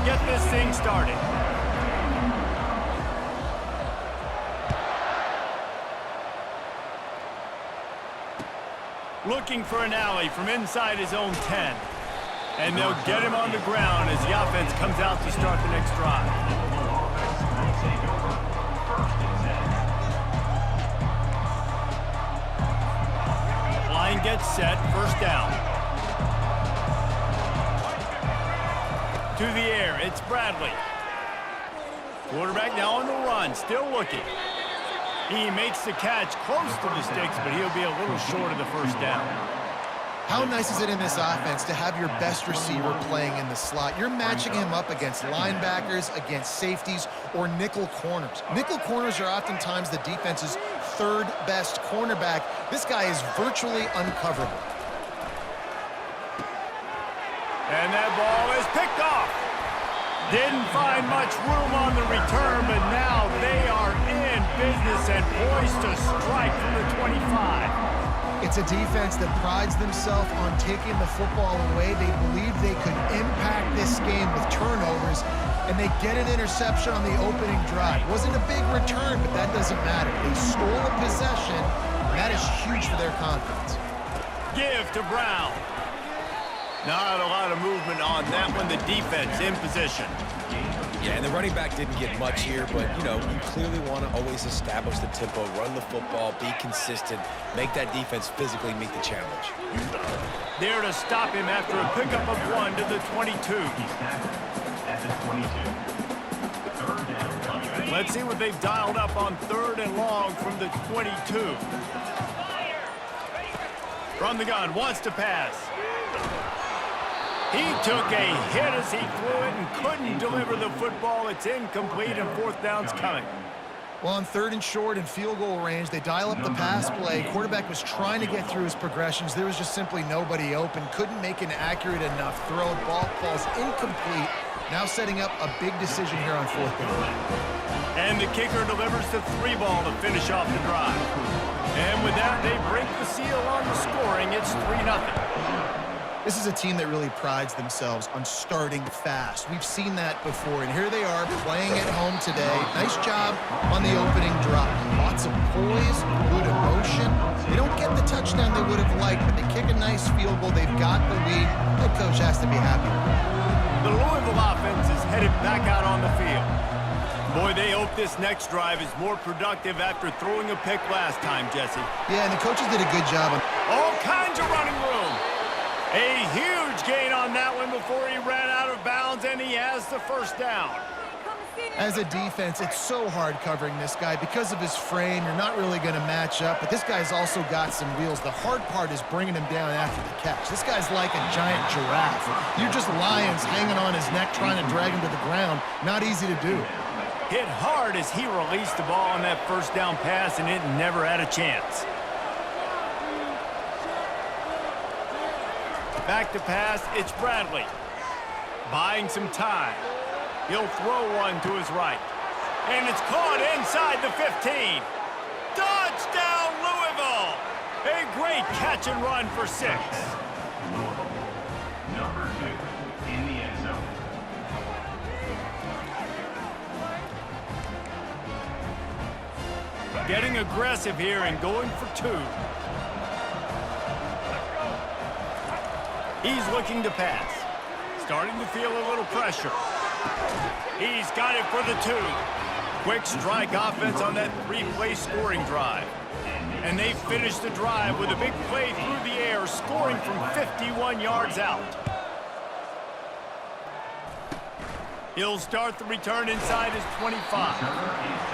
and get this thing started. Looking for an alley from inside his own 10. And they'll get him on the ground as the offense comes out to start the next drive. Line gets set, first down. To the air, it's Bradley. Quarterback now on the run, still looking. He makes the catch close to the sticks, but he'll be a little short of the first down. How nice is it in this offense to have your best receiver playing in the slot? You're matching him up against linebackers, against safeties, or nickel corners. Nickel corners are oftentimes the defense's third best cornerback. This guy is virtually uncoverable. And that ball is picked off. Didn't find much room on the return, but now they are in business and poised to strike from the 25. It's a defense that prides themselves on taking the football away. They believe they could impact this game with turnovers, and they get an interception on the opening drive. Wasn't a big return, but that doesn't matter. They stole a possession, and that is huge for their confidence. Give to Brown. Not a lot of movement on that one. The defense in position. Yeah, and the running back didn't get much here, but, you know, you clearly want to always establish the tempo, run the football, be consistent, make that defense physically meet the challenge. There to stop him after a pickup of 1 to the 22. Let's see what they've dialed up on 3rd and long from the 22. From the gun, wants to pass. He took a hit as he threw it and couldn't deliver the football. It's incomplete and 4th down's coming. Well, on 3rd and short and field goal range, they dial up the pass play. Quarterback was trying to get through his progressions. There was just simply nobody open. Couldn't make an accurate enough throw. Ball falls incomplete. Now setting up a big decision here on 4th down. And the kicker delivers the 3 ball to finish off the drive. And with that, they break the seal on the scoring. It's 3-0. This is a team that really prides themselves on starting fast. We've seen that before, and here they are playing at home today. Nice job on the opening drive. Lots of poise, good emotion. They don't get the touchdown they would have liked, but they kick a nice field goal. They've got the lead. Head coach has to be happy. The Louisville offense is headed back out on the field. Boy, they hope this next drive is more productive after throwing a pick last time, Jesse. Yeah, and the coaches did a good job. All kinds of running room. A huge gain on that one before he ran out of bounds, and he has the first down. As a defense, it's so hard covering this guy. Because of his frame, you're not really going to match up, but this guy's also got some wheels. The hard part is bringing him down after the catch. This guy's like a giant giraffe. You're just lions hanging on his neck trying to drag him to the ground. Not easy to do. Hit hard as he released the ball on that first down pass, and it never had a chance. Back to pass, it's Bradley. Buying some time. He'll throw one to his right. And it's caught inside the 15. Touchdown, Louisville! A great catch and run for 6. Number 2 in the end zone. Getting aggressive here and going for 2. He's looking to pass. Starting to feel a little pressure. He's got it for the 2. Quick strike offense on that 3-play scoring drive. And they finish the drive with a big play through the air, scoring from 51 yards out. He'll start the return inside his 25.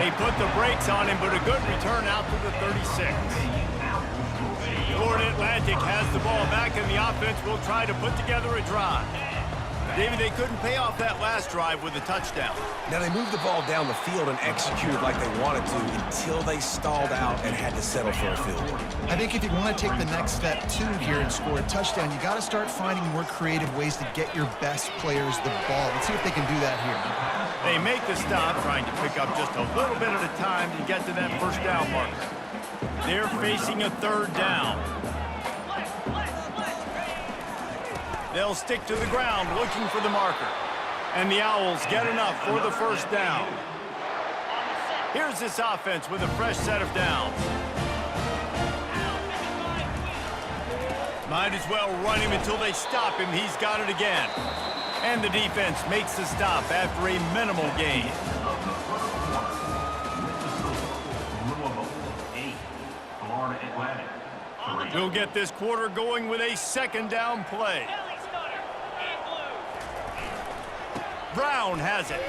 They put the brakes on him, but a good return out to the 36. Florida Atlantic has the ball back, and the offense will try to put together a drive. David, they couldn't pay off that last drive with a touchdown. Now, they moved the ball down the field and executed like they wanted to until they stalled out and had to settle for a field goal. I think if you want to take the next step, too, here and score a touchdown, you got to start finding more creative ways to get your best players the ball. Let's see if they can do that here. They make the stop, trying to pick up just a little bit at a time to get to that first down marker. They're facing a 3rd down. They'll stick to the ground looking for the marker. And the Owls get enough for the first down. Here's this offense with a fresh set of downs. Might as well run him until they stop him. He's got it again. And the defense makes the stop after a minimal gain. Louisville 8, Florida Atlantic 3. We'll get this quarter going with a second down play. Brown has it.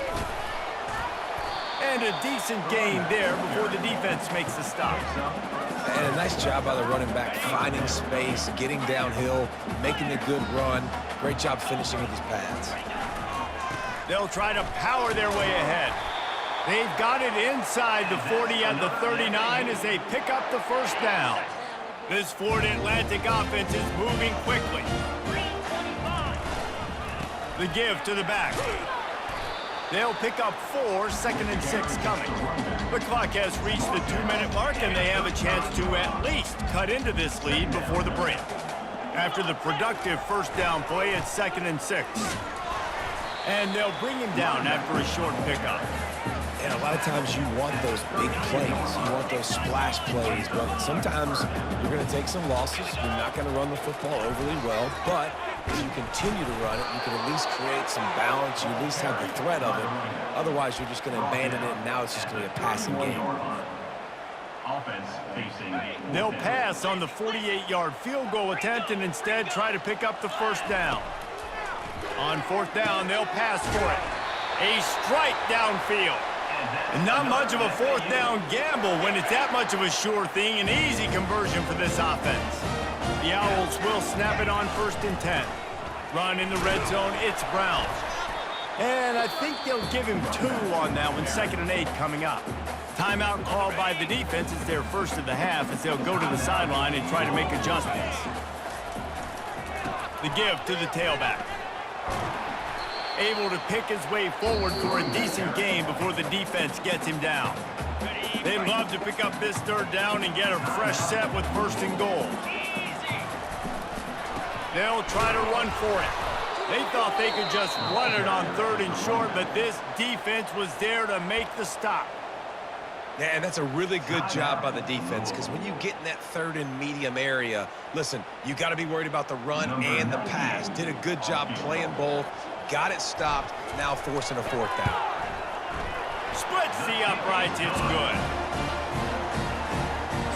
And a decent gain there before the defense makes the stop. And a nice job by the running back, finding space, getting downhill, making a good run. Great job finishing with his pads. They'll try to power their way ahead. They've got it inside the 40 at the 39 as they pick up the first down. This Florida Atlantic offense is moving quickly. The give to the back. They'll pick up 4, 2nd and 6 coming. The clock has reached the 2-minute mark, and they have a chance to at least cut into this lead before the break. After the productive first down play, it's 2nd and 6. And they'll bring him down after a short pickup. And a lot of times you want those big plays. You want those splash plays, but sometimes you're going to take some losses. You're not going to run the football overly well, but if you continue to run it, you can at least create some balance. You at least have the threat of it. Otherwise, you're just going to abandon it, and now it's just going to be a passing game. Offense facing. They'll pass on the 48-yard field goal attempt and instead try to pick up the first down. On 4th down, they'll pass for it. A strike downfield. And not much of a 4th down gamble when it's that much of a sure thing. An easy conversion for this offense. The Owls will snap it on 1st and 10. Run in the red zone, it's Brown. And I think they'll give him 2 on that one, 2nd and 8 coming up. Timeout called by the defense is their first of the half as they'll go to the sideline and try to make adjustments. The give to the tailback. Able to pick his way forward for a decent gain before the defense gets him down. They'd love to pick up this 3rd down and get a fresh set with 1st and goal. They'll try to run for it. They thought they could just run it on 3rd and short, but this defense was there to make the stop. Yeah, and that's a really good job by the defense, because when you get in that 3rd and medium area, listen, you got to be worried about the run and the pass. Did a good job playing both, got it stopped, now forcing a 4th down. Splits the uprights, it's good.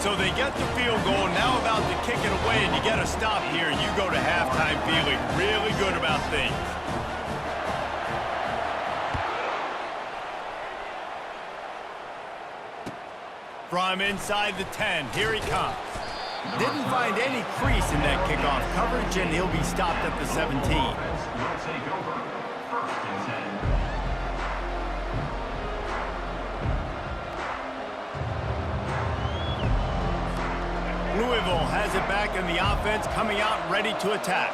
So they get the field goal, now about to kick it away, and you get a stop here, and you go to halftime feeling really good about things. From inside the 10, here he comes. Didn't find any crease in that kickoff coverage, and he'll be stopped at the 17. Will take over 1st and 10. Louisville has it back, and the offense coming out ready to attack.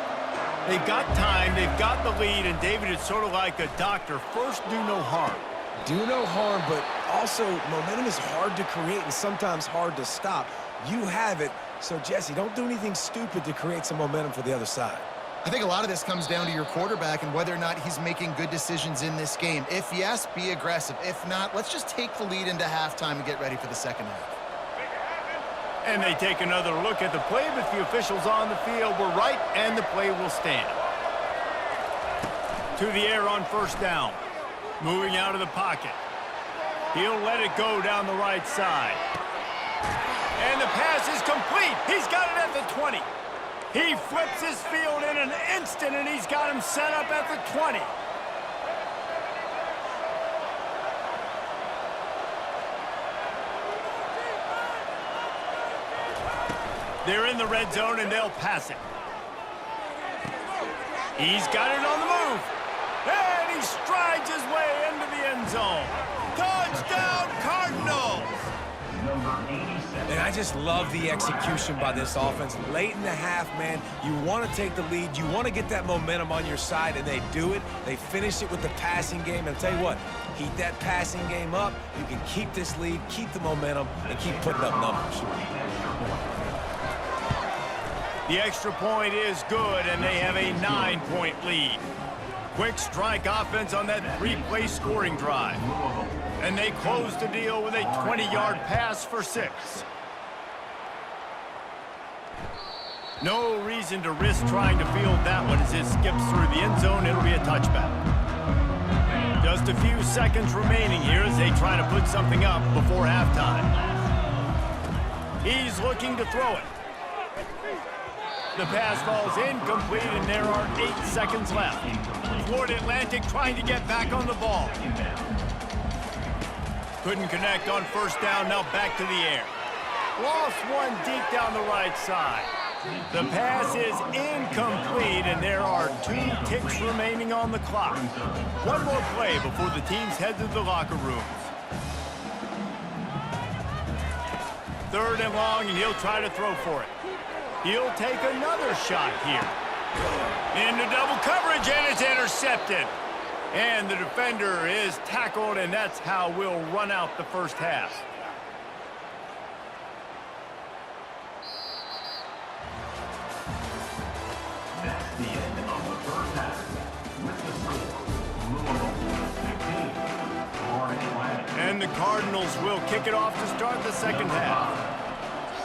They've got time, they've got the lead, and David is sort of like a doctor. First, do no harm. Do no harm, but also momentum is hard to create and sometimes hard to stop. You have it, so Jesse, don't do anything stupid to create some momentum for the other side. I think a lot of this comes down to your quarterback and whether or not he's making good decisions in this game. If yes, be aggressive. If not, let's just take the lead into halftime and get ready for the second half. And they take another look at the play, but the officials on the field were right, and the play will stand. To the air on 1st down. Moving out of the pocket. He'll let it go down the right side. And the pass is complete. He's got it at the 20. He flips his field in an instant, and he's got him set up at the 20. They're in the red zone, and they'll pass it. He's got it on the move. And he strides his way into the end zone. Touchdown, Cardinals! And I just love the execution by this offense. Late in the half, man, you want to take the lead. You want to get that momentum on your side, and they do it. They finish it with the passing game. And I'll tell you what, heat that passing game up. You can keep this lead, keep the momentum, and keep putting up numbers. The extra point is good, and they have a 9-point lead. Quick strike offense on that three-play scoring drive. And they close the deal with a 20-yard pass for 6. No reason to risk trying to field that one as it skips through the end zone. It'll be a touchback. Just a few seconds remaining here as they try to put something up before halftime. He's looking to throw it. The pass falls incomplete, and there are 8 seconds left. Florida Atlantic trying to get back on the ball. Couldn't connect on first down, now back to the air. Lost one deep down the right side. The pass is incomplete, and there are 2 ticks remaining on the clock. One more play before the teams head to the locker rooms. 3rd and long, and he'll try to throw for it. He'll take another shot here. Into double coverage, and it's intercepted. And the defender is tackled, and that's how we'll run out the first half. That's the end of the first half. With the score, Louisville 15, Florida Atlantic. And the Cardinals will kick it off to start the second half.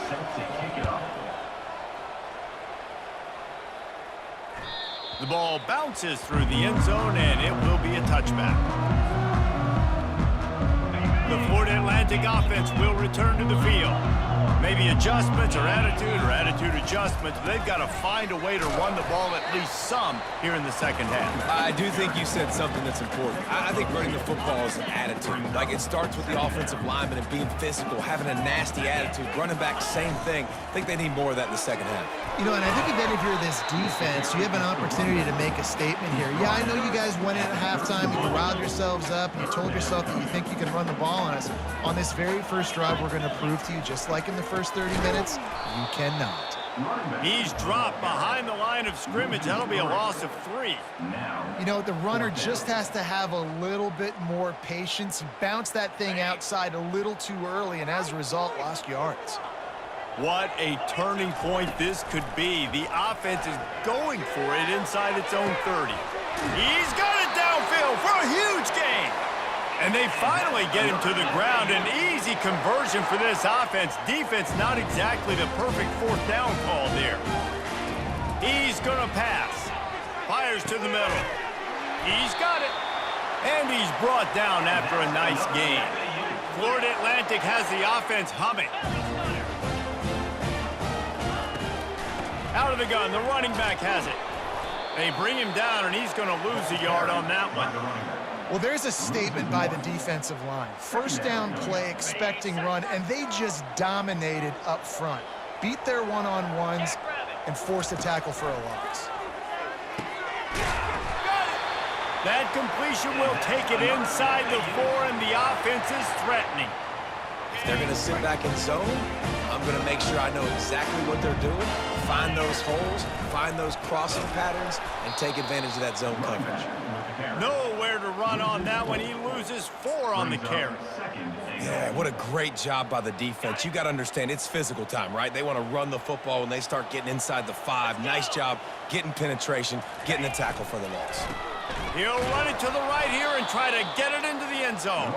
Set to kick it off. The ball bounces through the end zone, and it will be a touchback. The Florida Atlantic offense will return to the field. Maybe adjustments or attitude adjustments. They've got to find a way to run the ball at least some here in the second half. I do think you said something that's important. I think running the football is an attitude. Like, it starts with the offensive lineman and being physical, having a nasty attitude. Running back, same thing. I think they need more of that in the second half. You know, and I think then if you're this defense, you have an opportunity to make a statement here. Yeah, I know you guys went in at halftime and you riled yourselves up and you told yourself that you think you can run the ball on us. On this very first drive, we're going to prove to you, just like in the first 30 minutes, you cannot. He's dropped behind the line of scrimmage. That'll be a loss of 3. You know, the runner just has to have a little bit more patience. He bounced that thing outside a little too early, and as a result, lost yards. What a turning point this could be. The offense is going for it inside its own 30. He's got it downfield for a huge gain. And they finally get him to the ground. An easy conversion for this offense. Defense not exactly the perfect 4th down call there. He's going to pass. Fires to the middle. He's got it. And he's brought down after a nice gain. Florida Atlantic has the offense humming. Out of the gun, the running back has it. They bring him down, and he's going to lose a yard on that one. Well, there's a statement by the defensive line. First down play, expecting run, and they just dominated up front. Beat their one-on-ones and forced a tackle for a loss. That completion will take it inside the 4, and the offense is threatening. If they're going to sit back in zone, I'm going to make sure I know exactly what they're doing, find those holes, find those crossing patterns, and take advantage of that zone coverage. Nowhere to run on that one. He loses 4 on the carry. Yeah, what a great job by the defense. You got to understand, it's physical time, right? They want to run the football when they start getting inside the 5. Nice job getting penetration, getting a tackle for the loss. He'll run it to the right here and try to get it into the end zone.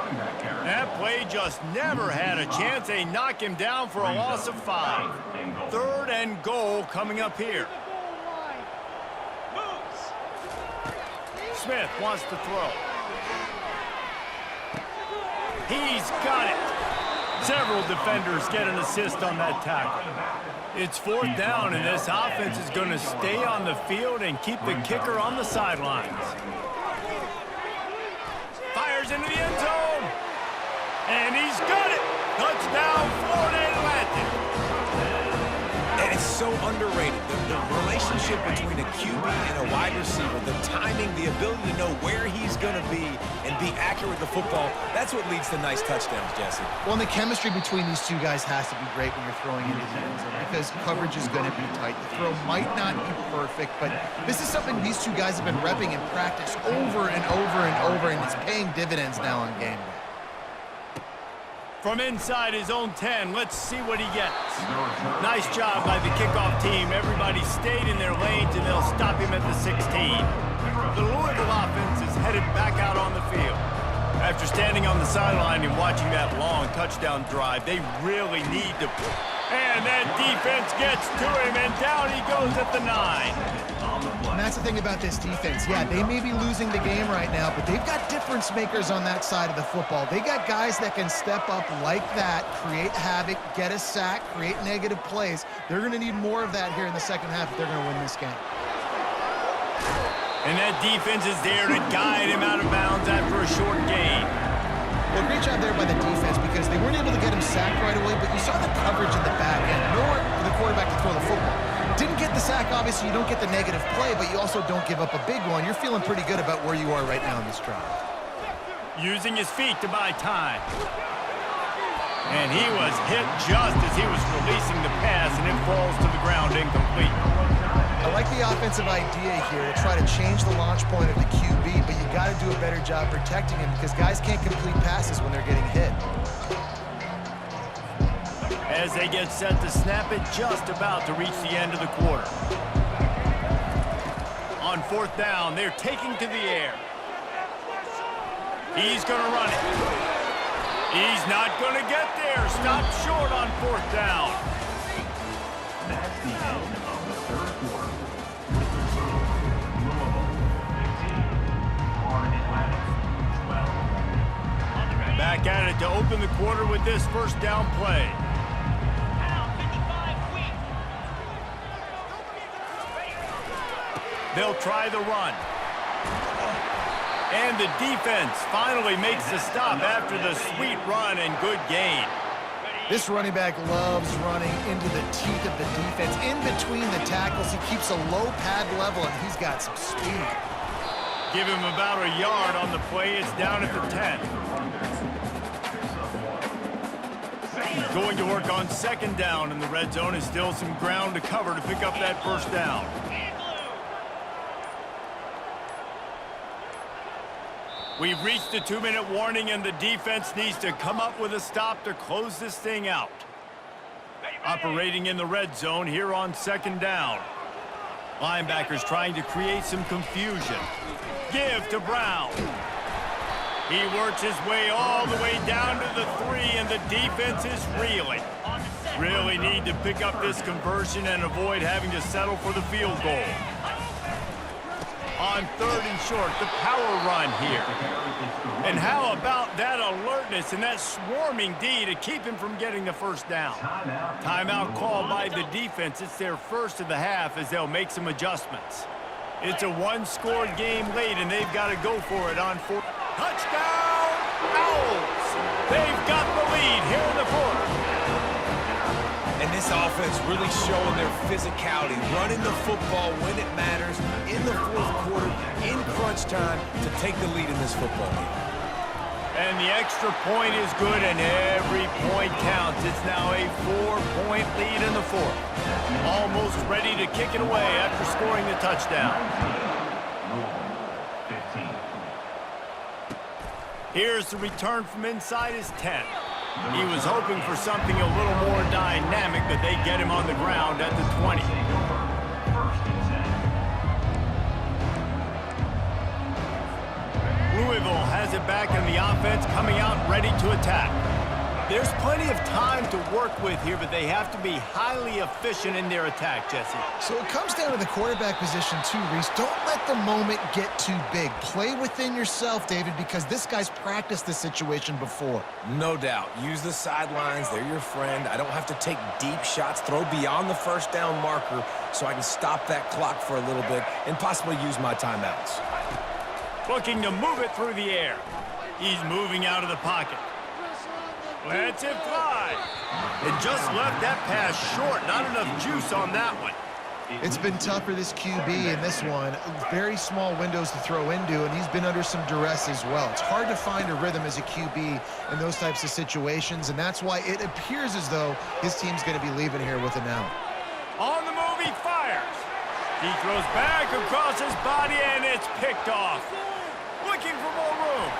That play just never had a chance. They knock him down for a loss of 5. 3rd and goal coming up here. Smith wants to throw. He's got it. Several defenders get an assist on that tackle. It's 4th down, and this offense is going to stay on the field and keep the kicker on the sidelines. Fires into the end zone. And he's got it. Touchdown, Florida Atlantic. And it's so underrated. The relationship between a QB and a wide receiver, the timing, the ability to know where he's going to be and be accurate with the football, that's what leads to nice touchdowns, Jesse. Well, and the chemistry between these two guys has to be great when you're throwing into the end zone because coverage is going to be tight. The throw might not be perfect, but this is something these two guys have been repping in practice over and over and over, and it's paying dividends now on game day. From inside his own 10, let's see what he gets. Nice job by the kickoff team. Everybody stayed in their lanes, and they'll stop him at the 16. The Louisville offense is headed back out on the field. After standing on the sideline and watching that long touchdown drive, they really need to... And that defense gets to him, and down he goes at the 9. And that's the thing about this defense. Yeah, they may be losing the game right now, but they've got difference makers on that side of the football. They got guys that can step up like that, create havoc, get a sack, create negative plays. They're going to need more of that here in the second half if they're going to win this game. And that defense is there to guide him out of bounds after a short gain. Well, great job there by the defense because they weren't able to get him sacked right away, but you saw the coverage in the back end. Nowhere for the quarterback to throw the football. Didn't get the sack, obviously. You don't get the negative play, but you also don't give up a big one. You're feeling pretty good about where you are right now in this drive. Using his feet to buy time. And he was hit just as he was releasing the pass, and it falls to the ground incomplete. I like the offensive idea here to try to change the launch point of the QB, but you got to do a better job protecting him because guys can't complete passes when they're getting hit. As they get set to snap it, just about to reach the end of the quarter. On 4th down, they're taking to the air. He's going to run it. He's not going to get there. Stopped short on 4th down. That's the end of the third quarter. Louisville 15, Atlanta 12. Back at it to open the quarter with this first down play. They'll try the run. And the defense finally makes the stop after the sweet run and good gain. This running back loves running into the teeth of the defense. In between the tackles, he keeps a low pad level, and he's got some speed. Give him about a yard on the play. It's down at the 10. Going to work on 2nd down in the red zone is still some ground to cover to pick up that first down. We've reached the 2-minute warning, and the defense needs to come up with a stop to close this thing out. Operating in the red zone here on 2nd down. Linebackers trying to create some confusion. Give to Brown. He works his way all the way down to the 3, and the defense is reeling. Really need to pick up this conversion and avoid having to settle for the field goal. On 3rd and short, the power run here. And how about that alertness and that swarming D to keep him from getting the first down? Timeout called by the defense. It's their first of the half as they'll make some adjustments. It's a one-score game late, and they've got to go for it on 4th. Touchdown, Owls! They've got the lead here in the 4th. And this offense really showing their physicality, running the football when it matters, in the 4th quarter, in crunch time, to take the lead in this football game. And the extra point is good, and every point counts. It's now a 4-point lead in the 4th. Almost ready to kick it away after scoring the touchdown. 15. Here's the return from inside his 10. He was hoping for something a little more dynamic, but they get him on the ground at the 20. Louisville has it back in the offense, coming out ready to attack. There's plenty of time to work with here, but they have to be highly efficient in their attack, Jesse. So it comes down to the quarterback position too, Reese. Don't let the moment get too big. Play within yourself, David, because this guy's practiced this situation before. No doubt. Use the sidelines. They're your friend. I don't have to take deep shots, throw beyond the first down marker so I can stop that clock for a little bit and possibly use my timeouts. Looking to move it through the air. He's moving out of the pocket. Lets it fly. It just left that pass short. Not enough juice on that one. It's been tough for this QB in this one. Very small windows to throw into, and he's been under some duress as well. It's hard to find a rhythm as a QB in those types of situations, and that's why it appears as though his team's going to be leaving here with an out. On the move, he fires. He throws back across his body, and it's picked off. Looking for more room.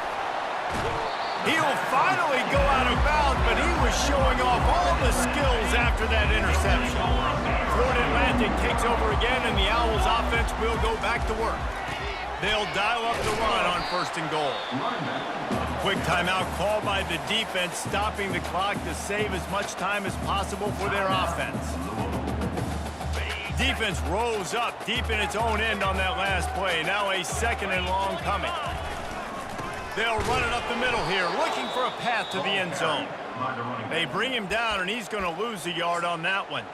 He'll finally go out of bounds, but he showing off all the skills after that interception. Florida Atlantic takes over again, and the Owls offense will go back to work. They'll dial up the run on 1st and goal. Quick timeout called by the defense, stopping the clock to save as much time as possible for their offense. Defense rolls up deep in its own end on that last play. Now a 2nd and long coming. They'll run it up the middle here, looking for a path to the end zone. They bring him down, and he's going to lose a yard on that one.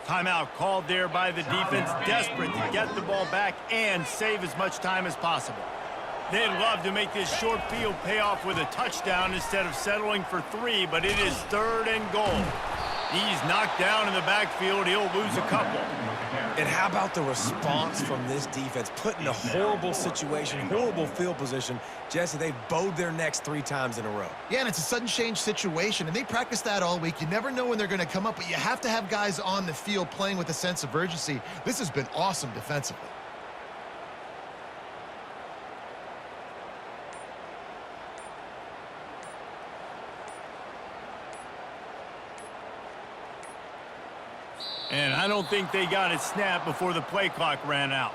Timeout called there by the defense, desperate to get the ball back and save as much time as possible. They'd love to make this short field pay off with a touchdown instead of settling for 3, but it is 3rd and goal. He's knocked down in the backfield. He'll lose a couple. And how about the response from this defense? Put in a horrible situation, horrible field position. Jesse, they've bowed their necks 3 times in a row. Yeah, and it's a sudden change situation, and they practice that all week. You never know when they're going to come up, but you have to have guys on the field playing with a sense of urgency. This has been awesome defensively. And I don't think they got it snapped before the play clock ran out.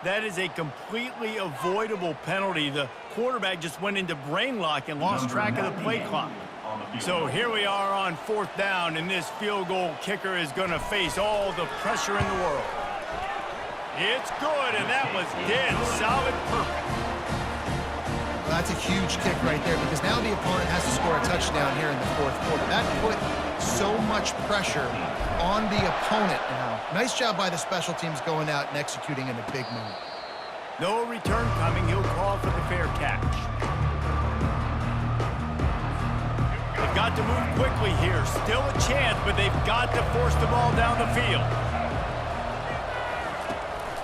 That is a completely avoidable penalty. The quarterback just went into brain lock and lost track of the play clock. So here we are on 4th down, and this field goal kicker is going to face all the pressure in the world. It's good, and that was dead solid perfect. That's a huge kick right there, because now the opponent has to score a touchdown here in the 4th quarter. That put so much pressure on the opponent now. Nice job by the special teams going out and executing in a big moment. No return coming. He'll call for the fair catch. They've got to move quickly here. Still a chance, but they've got to force the ball down the field.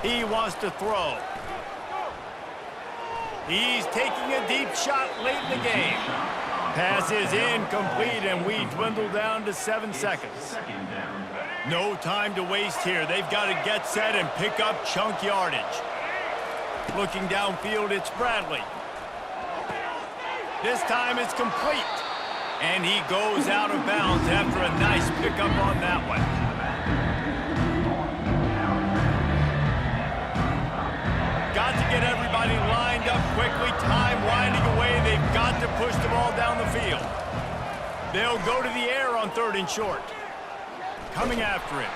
He wants to throw. He's taking a deep shot late in the game. Pass is incomplete, and we dwindle down to 7 seconds. No time to waste here. They've got to get set and pick up chunk yardage. Looking downfield, it's Bradley. This time it's complete. And he goes out of bounds after a nice pickup on that one. Got to get everybody lined up quickly. Time winding away. They've got to push the ball down the field. They'll go to the air on 3rd and short. Coming after it.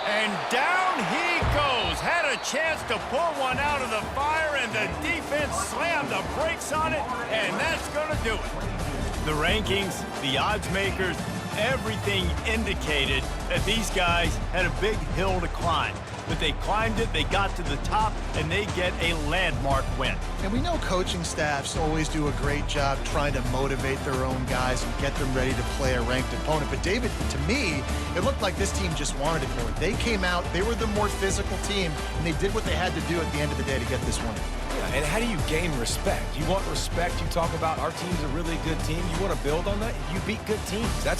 And down he goes. Had a chance to pull one out of the fire, and the defense slammed the brakes on it, and that's going to do it. The rankings, the odds makers, everything indicated that these guys had a big hill to climb. But they climbed it, they got to the top, and they get a landmark win. And we know coaching staffs always do a great job trying to motivate their own guys and get them ready to play a ranked opponent. But David, to me, it looked like this team just wanted it more. They came out, they were the more physical team, and they did what they had to do at the end of the day to get this win. Yeah, and how do you gain respect? You want respect, you talk about our team's a really good team. You want to build on that, you beat good teams. That's